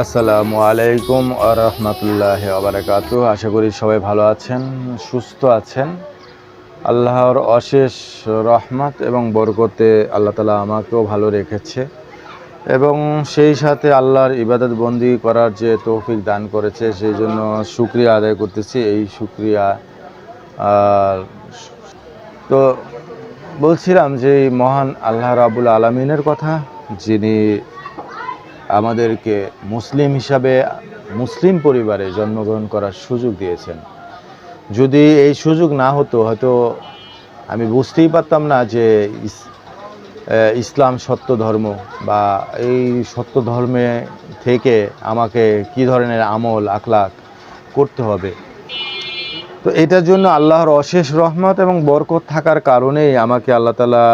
আসসালামু আলাইকুম ওয়া রাহমাতুল্লাহি ওয়া বারাকাতুহু। আশা করি সবাই ভালো আছেন, সুস্থ আছেন। আল্লাহর অশেষ রহমত এবং বরকতে আল্লাহ তাআলা আমাকেও ভালো রেখেছে এবং সেই সাথে আল্লাহর ইবাদত বন্দি করার যে তৌফিক দান করেছে সেই জন্য শুকরিয়া আদায় করতেছি। এই শুকরিয়া আর তো বলছিলাম যে এই মহান আল্লাহ রাব্বুল আলামিনের কথা, যিনি আমাদেরকে মুসলিম হিসাবে মুসলিম পরিবারে জন্মগ্রহণ করার সুযোগ দিয়েছেন। যদি এই সুযোগ না হতো হয়তো আমি বুঝতেই পারতাম না যে ইসলাম সত্য ধর্ম, বা এই সত্য ধর্মে থেকে আমাকে কি ধরনের আমল আখলাক করতে হবে। তো এটার জন্য আল্লাহর অশেষ রহমত এবং বরকত থাকার কারণেই আমাকে আল্লাহ তাআলা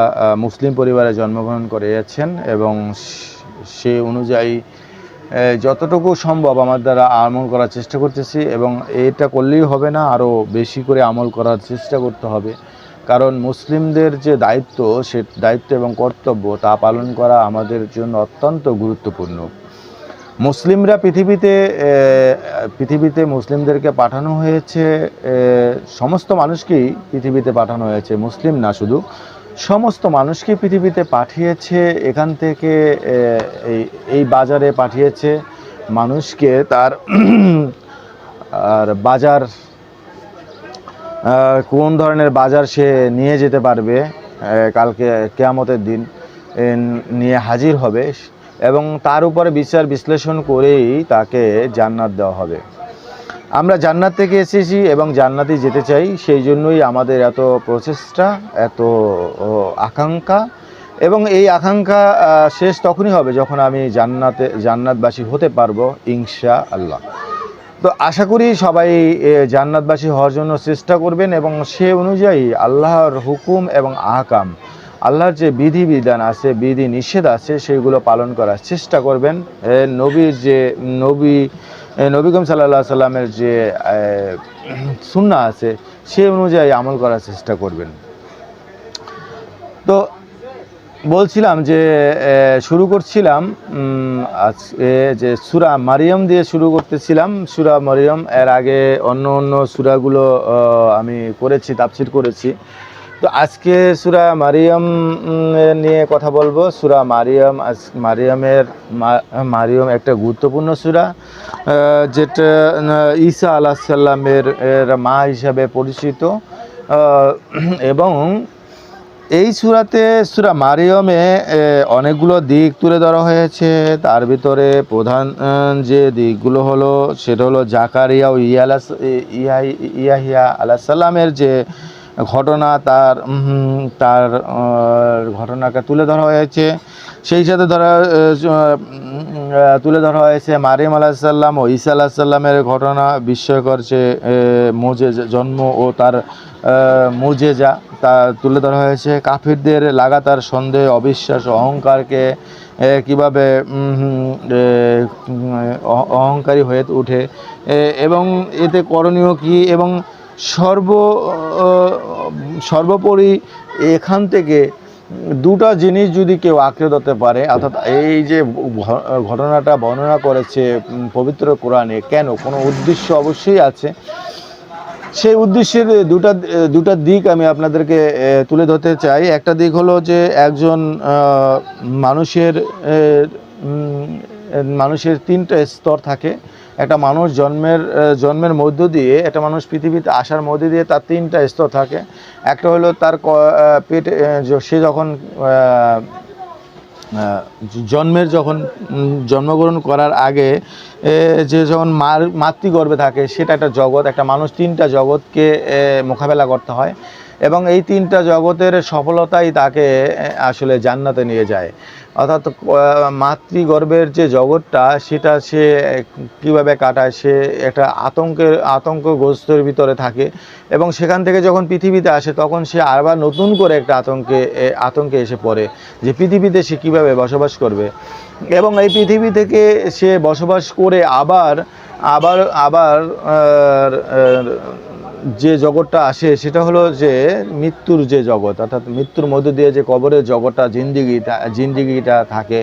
মুসলিম পরিবারে জন্মগ্রহণ করিয়েছেন এবং সে অনুযায়ী যতটুকু সম্ভব আমার দ্বারা আমল করার চেষ্টা করতেছি। এবং এটা করলেই হবে না, আরও বেশি করে আমল করার চেষ্টা করতে হবে, কারণ মুসলিমদের যে দায়িত্ব, সে দায়িত্ব এবং কর্তব্য তা পালন করা আমাদের জন্য অত্যন্ত গুরুত্বপূর্ণ। মুসলিমরা পৃথিবীতে মুসলিমদেরকে পাঠানো হয়েছে, সমস্ত মানুষকেই পৃথিবীতে পাঠানো হয়েছে, মুসলিম না শুধু, সমস্ত মানুষকে পৃথিবীতে পাঠিয়েছে। এখান থেকে এই বাজারে পাঠিয়েছে মানুষকে তার আর বাজার, কোন ধরনের বাজার সে নিয়ে যেতে পারবে, কালকে কিয়ামতের দিন নিয়ে হাজির হবে, এবং তার উপরে বিচার বিশ্লেষণ করেই তাকে জান্নাত দেওয়া হবে। আমরা জান্নাত থেকে এসেছি এবং জান্নাতেই যেতে চাই, সেই জন্যই আমাদের এত প্রচেষ্টা, এত আকাঙ্ক্ষা। এবং এই আকাঙ্ক্ষা শেষ তখনই হবে যখন আমি জান্নাতবাসী হতে পারবো ইনশাআল্লাহ। তো আশা করি সবাই জান্নাতবাসী হওয়ার জন্য চেষ্টা করবেন এবং সে অনুযায়ী আল্লাহর হুকুম এবং আহকাম, আল্লাহর যে বিধিবিধান আছে, বিধি নিষেধ আছে, সেগুলো পালন করার চেষ্টা করবেন। নবী করিম সাল্লাল্লাহু আলাইহি সাল্লামের যে সুন্নাহ আছে সে অনুযায়ী আমল করার চেষ্টা করবেন। তো বলছিলাম যে শুরু করছিলাম আজকে যে সূরা মারিয়াম দিয়ে শুরু করতেছিলাম। সূরা মারিয়াম, এর আগে অন্য সূরাগুলো আমি করেছি, তাফসীর করেছি। তো আজকে সূরা মারিয়াম নিয়ে কথা বলবো। সূরা মারিয়াম, মারিয়াম একটা গুরুত্বপূর্ণ সূরা, যেটা ঈসা আলাইহিস সালামের মা হিসাবে পরিচিত। এবং এই সূরা মারিয়ামে অনেকগুলো দিক তুলে ধরা হয়েছে। তার ভিতরে প্রধান যে দিকগুলো হলো, সেটা হলো জাকারিয়া ও ইয়াহিয়া আলাইহিস সালামের যে ঘটনা, তার ঘটনাকে তুলে ধরা হয়েছে। সেই সাথে তুলে ধরা হয়েছে মারিয়াম আলাইহিস সালাম ও ঈসা আলাইহিস সালামের ঘটনা, বিস্ময়কর যে জন্ম ও তার মুজেজা তা তুলে ধরা হয়েছে। কাফিরদের লাগাতার সন্দেহ, অবিশ্বাস, অহংকারকে কীভাবে অহংকারী হয়ে ওঠে এবং এতে করণীয় কী, এবং সর্বোপরি এখান থেকে দুটা জিনিস যদি কেউ আঁকড়ে ধরতে পারে, অর্থাৎ এই যে ঘটনাটা বর্ণনা করেছে পবিত্র কোরআনে, কেন, কোনো উদ্দেশ্য অবশ্যই আছে। সেই উদ্দেশ্যের দুটা দিক আমি আপনাদেরকে তুলে ধরতে চাই। একটা দিক হলো যে একজন মানুষের তিনটা স্তর থাকে। একটা মানুষ জন্মের মধ্য দিয়ে, একটা মানুষ পৃথিবীতে আসার মধ্য দিয়ে তার তিনটা স্তর থাকে। একটা হলো তার পেটে, সে যখন জন্মগ্রহণ করার আগে যে যখন মাতৃগর্ভে থাকে, সেটা একটা জগৎ। একটা মানুষ তিনটা জগৎকে মোকাবেলা করতে হয় এবং এই তিনটা জগতের সফলতাই তাকে আসলে জান্নাতে নিয়ে যায়। অর্থাৎ মাতৃগর্ভের যে জগৎটা, সেটা সে কীভাবে কাটায়, সে একটা আতঙ্কগ্রস্তের ভিতরে থাকে এবং সেখান থেকে যখন পৃথিবীতে আসে তখন সে আবার নতুন করে একটা আতঙ্কে এসে পড়ে যে পৃথিবীতে সে কীভাবে বসবাস করবে। এবং এই পৃথিবী থেকে সে বসবাস করে আবার যে জগৎটা আসে সেটা হলো যে মৃত্যুর যে জগৎ, অর্থাৎ মৃত্যুর মধ্য দিয়ে যে কবরের জগৎটা, জিন্দিগিটা থাকে,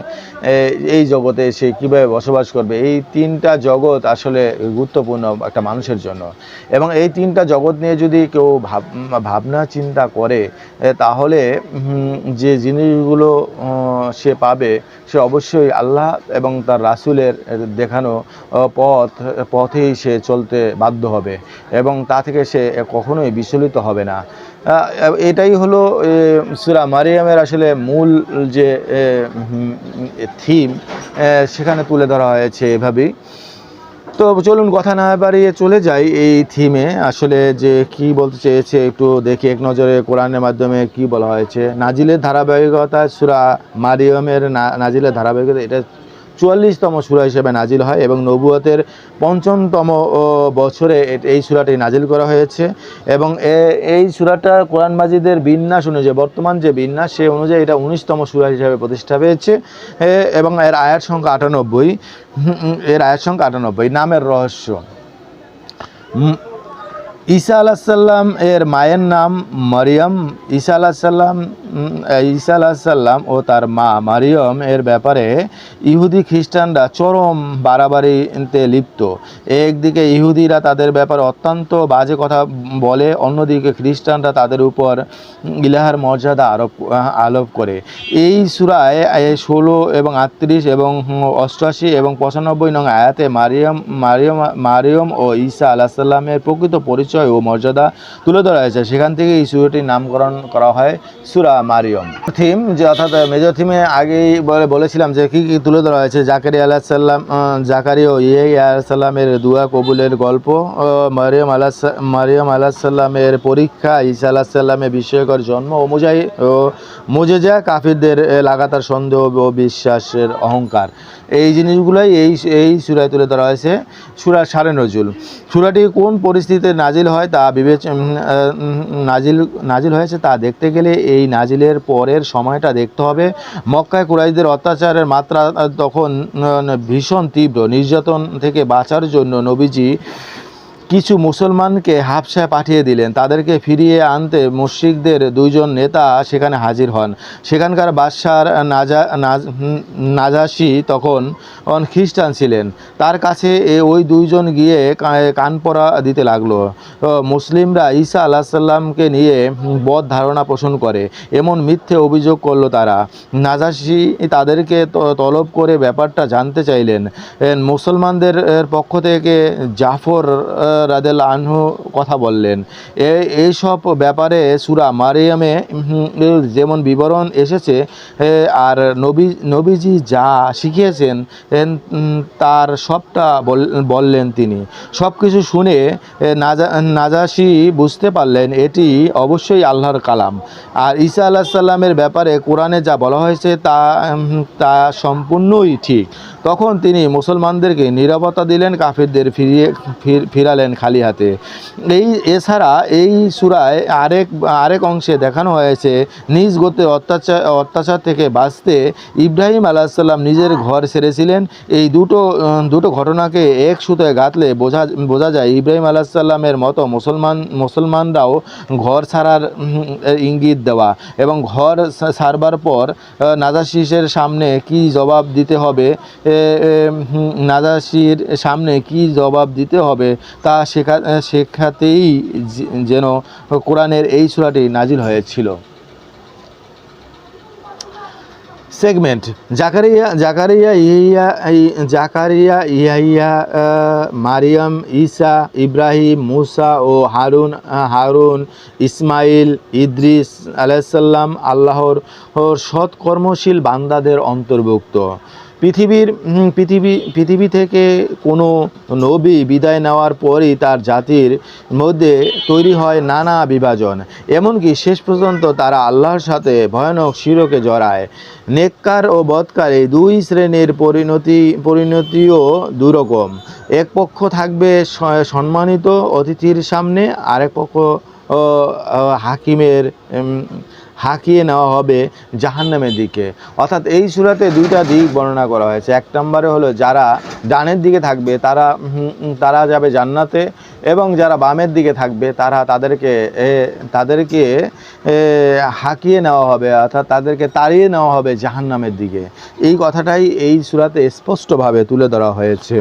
এই জগতে সে কীভাবে বসবাস করবে। এই তিনটা জগৎ আসলে গুরুত্বপূর্ণ একটা মানুষের জন্য, এবং এই তিনটা জগৎ নিয়ে যদি কেউ ভাবনা চিন্তা করে তাহলে যে জিনিসগুলো সে পাবে সে অবশ্যই আল্লাহ এবং তার রাসূলের দেখানো পথেই সে চলতে বাধ্য হবে, এবং তা থেকে সে কখনোই বিচলিত হবে না। এটাই হলো সূরা মারিয়ামের আসলে মূল যে থিম সেখানে তুলে ধরা হয়েছে এভাবেই। তো চলুন কথা না বাড়িয়ে চলে যাই এই থিমে, আসলে যে কি বলতে চেয়েছে একটু দেখি এক নজরে কোরআনের মাধ্যমে কি বলা হয়েছে। নাজিলের ধারাবাহিকতা, সূরা মারিয়ামের নাজিলের ধারাবাহিকতা, এটা 44তম সূরা হিসেবে নাজিল হয় এবং নবুয়তের 55তম বছরে এই সূরাটি নাজিল করা হয়েছে। এবং এই সূরাটা কোরআন মাজিদের বিন্যাস অনুযায়ী, বর্তমান যে বিন্যাস সে অনুযায়ী এটা 19তম সূরা হিসেবে প্রতিষ্ঠা পেয়েছে, এবং এর আয়াত সংখ্যা 98। নামের রহস্য, ঈসা আলাইসাল্লাম এর মায়ের নাম মারিয়াম। ঈসা আলাইসাল্লাম ও তার মা মারিয়াম এর ব্যাপারে ইহুদি খ্রিস্টানরা চরম বাড়াবাড়িতে লিপ্ত। একদিকে ইহুদিরা তাদের ব্যাপারে অত্যন্ত বাজে কথা বলে, অন্যদিকে খ্রিস্টানরা তাদের উপর ইলাহার মর্যাদা আরোপ করে। এই সূরায় 16 এবং 38 এবং 88 এবং 95 নং আয়াতে মারিয়াম ও ঈসা আলাইসাল্লামের প্রকৃত পরিচয় ও মর্যাদা তুলে ধরা হয়েছে। সেখান থেকে এই সূরাটির নামকরণ করা হয় সূরা মারিয়াম। থিম যে অর্থাৎ মেজর থিমে আগেই বলেছিলাম যে কী কী তুলে ধরা হয়েছে। জাকারিয়া ও ইয়াহইয়া আলাইসাল্লামের দুয়া কবুলের গল্প, মারিয়াম আলাইসাল্লামের পরীক্ষা, ঈসা আলাইসাল্লামের বিস্ময়কর জন্ম ও মুজিজা, কাফিরদের লাগাতার সন্দেহ ও বিশ্বাসের অহংকার, এই জিনিসগুলোই এই সূরায় তুলে ধরা হয়েছে। সূরার সারে নজুল, সূরাটি কোন পরিস্থিতিতে নাজিল হয় তা নাজিল হয়েছে তা দেখতে গেলে এই নাজিলের পরের সময়টা দেখতে হবে। মক্কায় কুরাইশদের অত্যাচারের মাত্রা তখন ভীষণ তীব্র। নির্যাতন থেকে বাঁচার জন্য নবীজি কিছু মুসলমানকে হাবশায় পাঠিয়ে দিলেন। তাদেরকে ফিরিয়ে আনতে মুশরিকদের দুইজন নেতা সেখানে হাজির হন। সেখানকার বাদশার নাজাশী তখন খ্রিস্টান ছিলেন। তার কাছে ওই দুইজন গিয়ে কানপড়া দিতে লাগলো। মুসলিমরা ঈসা আলাইসাল্লামকে নিয়ে বদ ধারণা পোষণ করে এমন মিথ্যে অভিযোগ করলো তারা। নাজাশী তাদেরকে তলব করে ব্যাপারটা জানতে চাইলেন। মুসলমানদের পক্ষ থেকে জাফর রাদিয়াল্লাহু আনহু কথা বললেন। এইসব ব্যাপারে সূরা মারিয়ামে যেমন বিবরণ এসেছে, আর নবীজি যা শিখিয়েছেন তার সবটা বললেন তিনি। সব কিছু শুনে নাজাশী বুঝতে পারলেন এটি অবশ্যই আল্লাহর কালাম। আর ঈসা আলাইসাল্লামের ব্যাপারে কোরআনে যা বলা হয়েছে তা সম্পূর্ণই ঠিক। তখন তিনি মুসলমানদেরকে নীরবতা দিলেন, কাফিরদের ফিরালেন খালি হাতে। এছাড়া এই সূরায় আরেক অংশে দেখানো হয়েছে নিজ গোত্রের অত্যাচার থেকে বাঁচতে ইব্রাহিম আলাইসাল্লাম নিজের ঘর ছেড়েছিলেন। এই দুটো ঘটনাকে এক সুতোয় গাঁথলে বোঝা যায় ইব্রাহিম আলাইসাল্লামের মতো মুসলমানরাও ঘর ছাড়ার ইঙ্গিত দেওয়া, এবং ঘর ছাড়বার পর নাজাশীর সামনে কি জবাব দিতে হবে তা শেখাতেই যেন কোরআনের এই সূরাটি নাজিল হয়েছিল। সেগমেন্ট, জাকারিয়া, ইয়াহইয়া, মারিয়াম, ঈসা, ইব্রাহিম, মুসা ও হারুন, ইসমাইল, ইদ্রিস আলাইসাল্লাম আল্লাহর সৎকর্মশীল বান্দাদের অন্তর্ভুক্ত। পৃথিবী থেকে কোনো নবী বিদায় নেওয়ার পরই তার জাতির মধ্যে তৈরি হয় নানা বিভাজন, এমনকি শেষ পর্যন্ত তারা আল্লাহর সাথে ভয়ানক শিরকে জড়ায়। নেককার ও বদকার এই দুই শ্রেণীর পরিণতিও দুরকম। এক পক্ষ থাকবে সম্মানিত অতিথির সামনে, আরেক পক্ষ হাঁকিয়ে নেওয়া হবে জাহান্নামের দিকে। অর্থাৎ এই সূরাতে দুইটা দিক বর্ণনা করা হয়েছে। এক নম্বরে হলো যারা ডানের দিকে থাকবে তারা যাবে জান্নাতে, এবং যারা বামের দিকে থাকবে তাদেরকে হাঁকিয়ে নেওয়া হবে, অর্থাৎ তাদেরকে তাড়িয়ে নেওয়া হবে জাহান্নামের দিকে। এই কথাটাই এই সূরাতে স্পষ্টভাবে তুলে ধরা হয়েছে।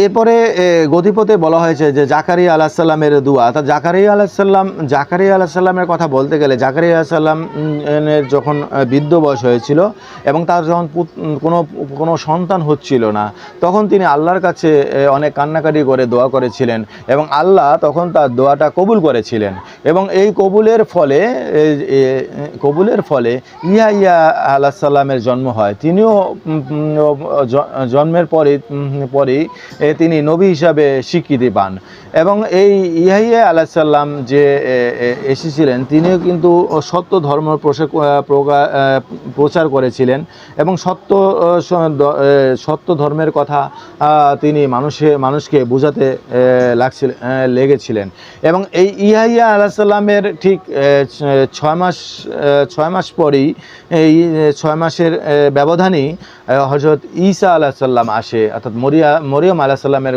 এরপরে গতিপথে বলা হয়েছে যে জাকারিয়া আলাইহিস সালামের দোয়া। অর্থাৎ জাকারিয়া আলাইহিস সালামের কথা বলতে গেলে জাকারিয়া আলাইহিস সালামের যখন বৃদ্ধ বয়স হয়েছিল এবং তার যখন কোনো সন্তান হচ্ছিল না, তখন তিনি আল্লাহর কাছে অনেক কান্নাকাটি করে দোয়া করেছিলেন এবং আল্লাহ তখন তার দোয়াটা কবুল করেছিলেন। এবং এই কবুলের ফলে ইয়াহইয়া আলাইহিস সালামের জন্ম হয়। তিনিও জন্মের পরেই তিনি নবী হিসাবে স্বীকৃতি পান। এবং এই ইয়াহইয়া আলাইহিস সালাম যে এসেছিলেন, তিনিও কিন্তু সত্য ধর্ম প্রচার করেছিলেন এবং সত্য ধর্মের কথা তিনি মানুষকে বোঝাতে লেগেছিলেন। এবং এই ইয়াহইয়া আলাইহিস সালামের ঠিক 6 মাস পরেই, এই 6 মাসের ব্যবধানেই হযরত ঈসা আলাইহিস সালাম আসে। অর্থাৎ মরিয়ম আলাইহিস সালামের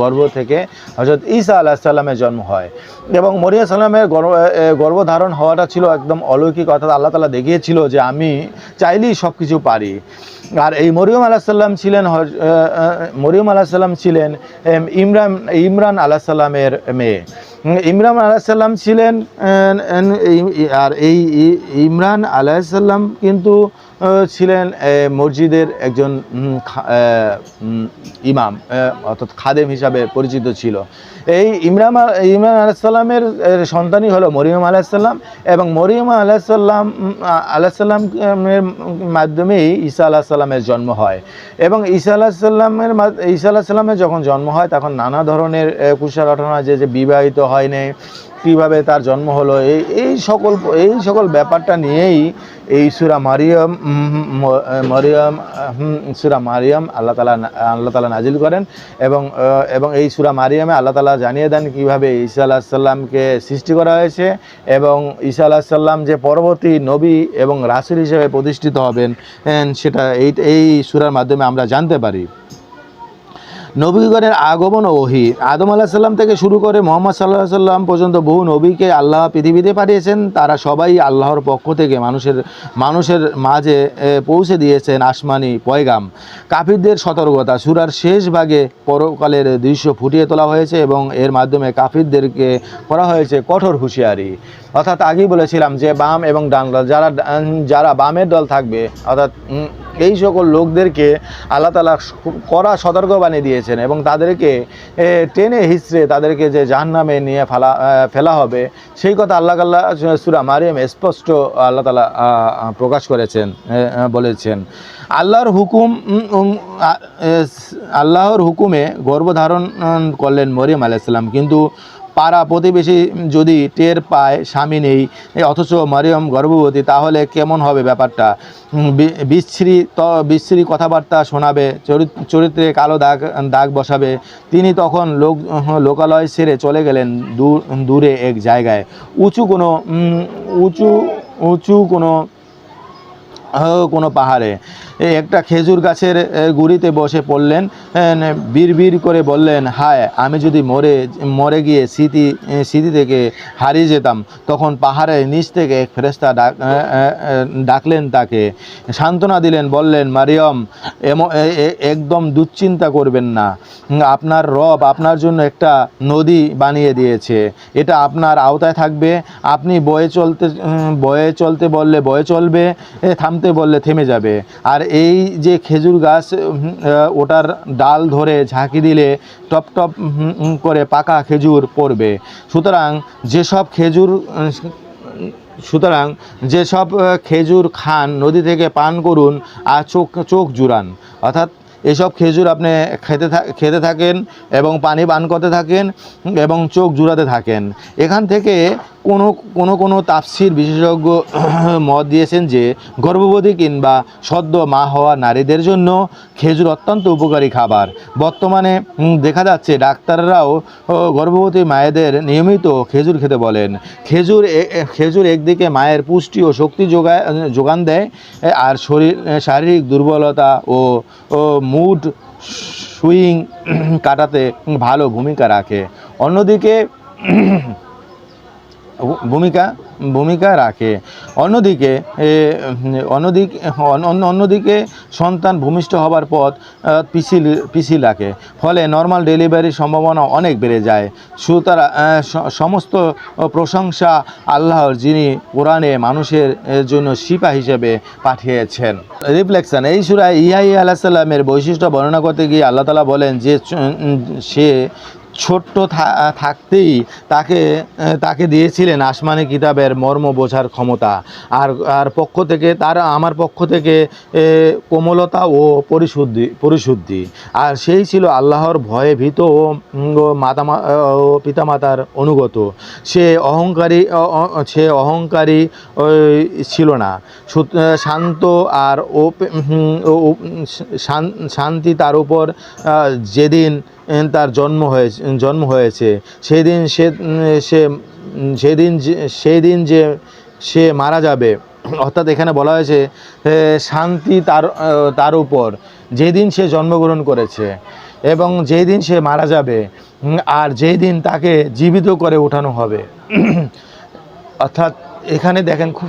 গর্ভ থেকে হযরত ঈসা আলাইহিস সালামের জন্ম হয়। এবং মরিয়ম সালামের গর্ভধারণ হওয়াটা ছিল একদম অলৌকিক। অর্থাৎ আল্লাহ তাআলা দেখিয়েছিল যে আমি চাইলেই সব কিছু পারি। আর এই মরিয়ম আলাইহিস সালাম ছিলেন ইমরান আলাইহিস সালামের মেয়ে। ইমরান আলাইহিস সালাম ছিলেন, আর এই ইমরান আলাইহিস সালাম কিন্তু ছিলেন মসজিদের একজন ইমাম, অর্থাৎ খাদেম হিসাবে পরিচিত ছিল। এই ইমরান আলাইহিস সালামের সন্তানই হলো মরিয়ম আলাইহিস সালাম, এবং মরিয়ম আলাইহিস সালামের মাধ্যমেই ঈসা আলাইহিস সালামের জন্ম হয়। এবং ঈসা আলাইহিস সালামের যখন জন্ম হয়, তখন নানা ধরনের কুশল ঘটনা, যে বিবাহিত হয়নি, কীভাবে তার জন্ম হলো, এই সকল ব্যাপারটা নিয়েই এই সূরা মারিয়াম আল্লাহ তাআলা নাজিল করেন। এবং এই সূরা মারিয়ামে আল্লাহ তাআলা জানিয়ে দেন কীভাবে ঈসা আলাইহিস সালামকে সৃষ্টি করা হয়েছে, এবং ঈসা আলাইহিস সালাম যে পরবর্তী নবী এবং রাসূল হিসেবে প্রতিষ্ঠিত হবেন, সেটা এই সূরার মাধ্যমে আমরা জানতে পারি। নবীগণের আগমন ও ওহী। আদম আলাইহিস সালাম থেকে শুরু করে মুহাম্মদ সাল্লাল্লাহু আলাইহি সাল্লাম পর্যন্ত বহু নবীকে আল্লাহ পৃথিবীতে পাঠিয়েছেন। তারা সবাই আল্লাহর পক্ষ থেকে মানুষের মাঝে পৌঁছে দিয়েছেন আসমানি পয়গাম। কাফিরদের সতর্কতা। সূরার শেষ ভাগে পরকালের দৃশ্য ফুটিয়ে তোলা হয়েছে এবং এর মাধ্যমে কাফিরদেরকে করা হয়েছে কঠোর হুঁশিয়ারি। অর্থাৎ আগেই বলেছিলাম যে বাম এবং ডান দল, যারা বামের দল থাকবে, অর্থাৎ এই সকল লোকদেরকে আল্লাহ তাআলা কড়া সতর্কবাণী দিয়েছেন এবং তাদেরকে টেনে হিঁচড়ে তাদেরকে যে জাহান্নামে নিয়ে ফেলা হবে, সেই কথা আল্লাহ সূরা মারিয়াম স্পষ্ট আল্লাহ তাআলা প্রকাশ বলেছেন। আল্লাহর হুকুমে গর্ভধারণ করলেন মরিয়ম আলাইহিস সালাম, কিন্তু পাড়া প্রতিবেশী যদি টের পায় স্বামী নেই অথচ মরিয়ম গর্ভবতী, তাহলে কেমন হবে ব্যাপারটা? বিশ্রী কথাবার্তা শোনাবে, চরিত্রে কালো দাগ বসাবে। তিনি তখন লোকালয় ছেড়ে চলে গেলেন দূরে এক জায়গায়, উঁচু কোনো পাহাড়ে। একটা খেজুর গাছের গুঁড়িতে বসে পড়লেন, বিড়বিড় করে বললেন, হায়, আমি যদি মরে গিয়ে স্মৃতি থেকে হারিয়ে যেতাম। তখন পাহাড়ের নিচ থেকে এক ফেরেশতা ডাকলেন তাকে, সান্ত্বনা দিলেন, বললেন, মারিয়ম, একদম দুশ্চিন্তা করবেন না। আপনার রব আপনার জন্য একটা নদী বানিয়ে দিয়েছে, এটা আপনার আওতায় থাকবে। আপনি বয়ে চলতে বললে বয়ে চলবে, থামতে বললে থেমে যাবে। আর এই যে খেজুর গাছ, ওটার ডাল ধরে ঝাঁকি দিলে টপ টপ করে পাকা খেজুর পড়বে। সুতরাং যেসব খেজুর খান, নদী থেকে পান করুন আর চোখ জুড়ান। অর্থাৎ এসব খেজুর আপনি খেতে থাকেন এবং পানি পান করতে থাকেন এবং চোখ জুড়াতে থাকেন। এখান থেকে কোনো তাফসির বিশেষজ্ঞ মত দিয়েছেন যে গর্ভবতী কিংবা সদ্য মা হওয়া নারীদের জন্য খেজুর অত্যন্ত উপকারী খাবার। বর্তমানে দেখা যাচ্ছে ডাক্তাররাও গর্ভবতী মায়েদের নিয়মিত খেজুর খেতে বলেন। খেজুর একদিকে মায়ের পুষ্টি ও শক্তি যোগান দেয়, আর শারীরিক দুর্বলতা ও মুড সুইং কাটাতে ভালো ভূমিকা রাখে। অন্যদিকে অন্যদিকে সন্তান ভূমিষ্ঠ হবার পথ পিছিয়ে রাখে, ফলে নর্মাল ডেলিভারির সম্ভাবনা অনেক বেড়ে যায়। সুতরাং সমস্ত প্রশংসা আল্লাহর, যিনি কোরআনে মানুষের জন্য শিফা হিসেবে পাঠিয়েছেন। রিফ্লেকশন, এই সূরা ইয়াহইয়া আলাইহিস সালামের বৈশিষ্ট্য বর্ণনা করতে গিয়ে আল্লাহ তাআলা বলেন যে সে ছোট্ট থাকতেই তাকে দিয়েছিলেন আসমানি কিতাবের মর্ম বোঝার ক্ষমতা, আর আমার পক্ষ থেকে কোমলতা ও পরিশুদ্ধি, আর সেই ছিল আল্লাহর ভয়ে ভীত ও পিতামাতার অনুগত। সে অহংকারী ছিল না, শান্ত আর শান্তি তার উপর। যেদিন তার জন্ম হয়েছে সেদিন যে সে মারা যাবে, অর্থাৎ এখানে বলা হয়েছে শান্তি তার উপর যেদিন সে জন্মগ্রহণ করেছে এবং যেই দিন সে মারা যাবে, আর যেই দিন তাকে জীবিত করে ওঠানো হবে। অর্থাৎ এখানে দেখেন খুব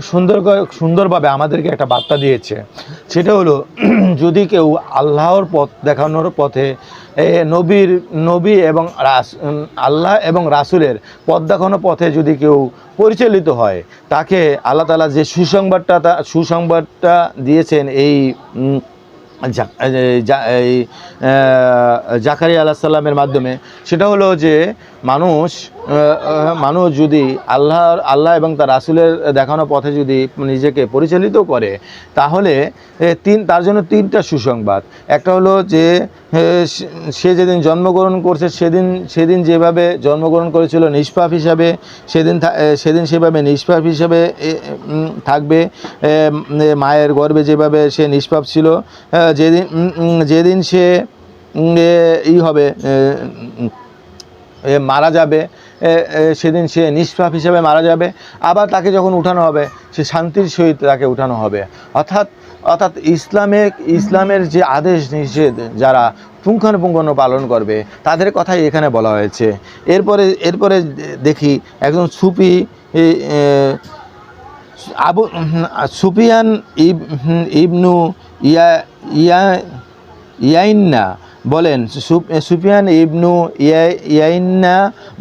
সুন্দরভাবে আমাদেরকে একটা বার্তা দিয়েছে। সেটা হলো, যদি কেউ আল্লাহর পথ দেখানোর পথে নবী এবং আল্লাহ এবং রাসূলের পথ দেখানোর পথে যদি কেউ পরিচালিত হয়, তাকে আল্লাহ তাআলা যে সুসংবাদটা দিয়েছেন এই জাকারিয়া আলাইহিস সালামের মাধ্যমে, সেটা হলো যে মানুষ যদি আল্লাহ এবং তার রাসূলের দেখানো পথে যদি নিজেকে পরিচালিত করে, তাহলে তার জন্য তিনটা সুসংবাদ। একটা হলো যে সে যেদিন জন্মগ্রহণ করছে সেদিন যেভাবে জন্মগ্রহণ করেছিল নিষ্পাপ হিসাবে, সেদিন সেভাবে নিষ্পাপ হিসাবে থাকবে। মায়ের গর্ভে যেভাবে সে নিষ্পাপ ছিল, যেদিন সে হবে মারা যাবে, সেদিন সে নিষ্পাপ হিসাবে মারা যাবে। আবার তাকে যখন উঠানো হবে, সে শান্তির সহিত তাকে উঠানো হবে। অর্থাৎ ইসলামের যে আদেশ নিষেধ যারা পুঙ্খানুপুঙ্খানু পালন করবে, তাদের কথাই এখানে বলা হয়েছে। এরপরে দেখি একজন সুফি সুফিয়ান ইবনু ইয়াইন্না বলেন, সুফিয়ান ইবনু ইয়াইন্না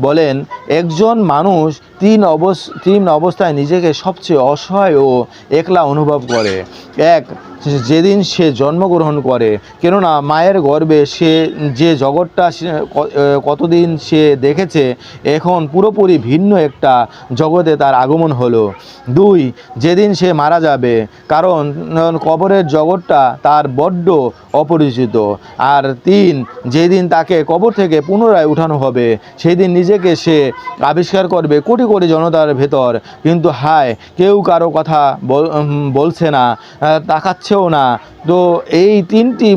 বলেন, একজন মানুষ তিন অবস্থায় নিজেকে সবচেয়ে অসহায় ও একলা অনুভব করে। এক, যেদিন সে জন্মগ্রহণ করে, কেননা মায়ের গর্ভে সে যে জগৎটা কতদিন সে দেখেছে, এখন পুরোপুরি ভিন্ন একটা জগতে তার আগমন হলো। দুই, যেদিন সে মারা যাবে, কারণ কবরের জগৎটা তার বড্ড অপরিচিত। আর তিন, যেদিন তাকে কবর থেকে পুনরায় উঠানো হবে, সেই দিন নিজেকে সে আবিষ্কার করবে কোটি কোটি জনতার ভেতর, কিন্তু হায়, কেউ কারো কথা বলছে না, তাকাচ্ছেও না। তো এই তিনটি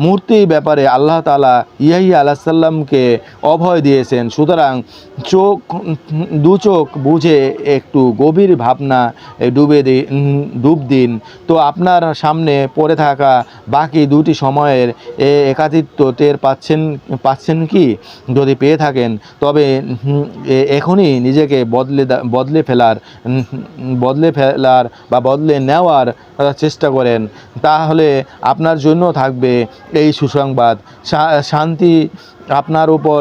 মুহূর্তের ব্যাপারে আল্লাহ তাআলা ইয়াহইয়া আলাইহিস সালামকে অভয় দিয়েছেন। সুতরাং দু চোখ বুঝে একটু গভীর ভাবনা ডুব দিন। তো আপনার সামনে পড়ে থাকা বাকি দুটি সময়ের একাকিত্ব টের পাচ্ছেন কি? যদি পেয়ে থাকেন, তবে এখনই নিজেকে বদলে ফেলার বা বদলে নেওয়ার চেষ্টা করেন। তাহলে আপনার জন্য থাকবে এই সুসংবাদ। শান্তি আপনার উপর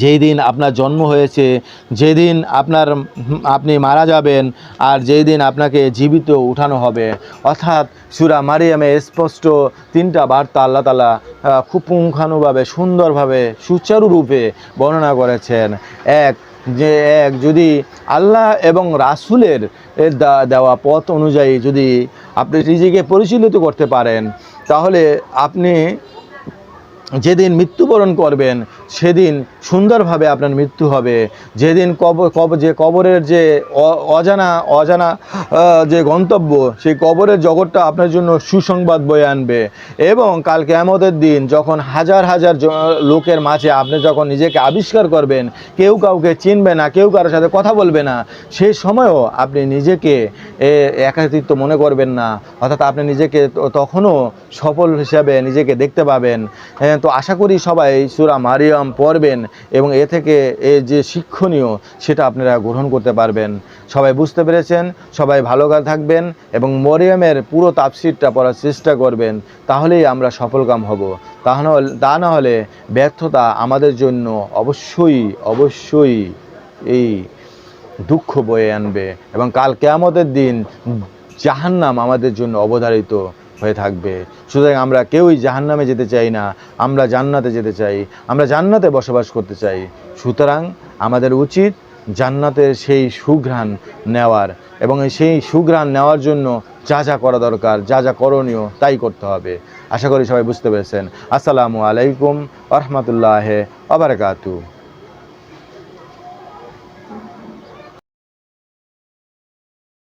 যেই দিন আপনার জন্ম হয়েছে, যেদিন আপনি মারা যাবেন, আর যেই দিন আপনাকে জীবিত উঠানো হবে। অর্থাৎ সূরা মারিয়ামে স্পষ্ট তিনটা বার্তা আল্লাহ তাআলা খুব পুঙ্খানুভাবে, সুন্দরভাবে, সুচারুরূপে বর্ণনা করেছেন। যদি আল্লাহ এবং রাসূলের দেওয়া পথ অনুযায়ী যদি আপনি নিজেকে পরিচালিত করতে পারেন, তাহলে আপনি যেদিন মৃত্যুবরণ করবেন, সেদিন সুন্দরভাবে আপনার মৃত্যু হবে। যেদিন কবরের যে অজানা অজানা যে গন্তব্য, সেই কবরের জগৎটা আপনার জন্য সুসংবাদ বয়ে আনবে। এবং কাল কিয়ামতের দিন যখন হাজার হাজার লোকের মাঝে আপনি যখন নিজেকে আবিষ্কার করবেন, কেউ কাউকে চিনবে না, কেউ কারোর সাথে কথা বলবে না, সেই সময়ও আপনি নিজেকে একাকিত্ব মনে করবেন না, অর্থাৎ আপনি নিজেকে তখনও সফল হিসাবে নিজেকে দেখতে পাবেন। তো আশা করি সবাই সূরা মারিয়াম পড়বেন এবং এ থেকে যে শিক্ষণীয় সেটা আপনারা গ্রহণ করতে পারবেন। সবাই বুঝতে পেরেছেন? সবাই ভালো থাকবেন এবং মরিয়মের পুরো তাফসিরটা পড়ার চেষ্টা করবেন, তাহলেই আমরা সফলকাম হব। তা না হলে ব্যর্থতা আমাদের জন্য অবশ্যই অবশ্যই এই দুঃখ বয়ে আনবে এবং কাল কিয়ামতের দিন জাহান্নাম আমাদের জন্য অবধারিত হয়ে থাকবে। সুতরাং আমরা কেউই জাহান্নামে যেতে চাই না, আমরা জান্নাতে যেতে চাই, আমরা জান্নাতে বসবাস করতে চাই। সুতরাং আমাদের উচিত জান্নাতের সেই সুঘ্রাণ নেওয়ার এবং সেই সুঘ্রাণ নেওয়ার জন্য যা যা করা দরকার, যা যা করণীয় তাই করতে হবে। আশা করি সবাই বুঝতে পেরেছেন। আসসালামু আলাইকুম ওয়া রাহমাতুল্লাহি ওয়া বারাকাতুহু।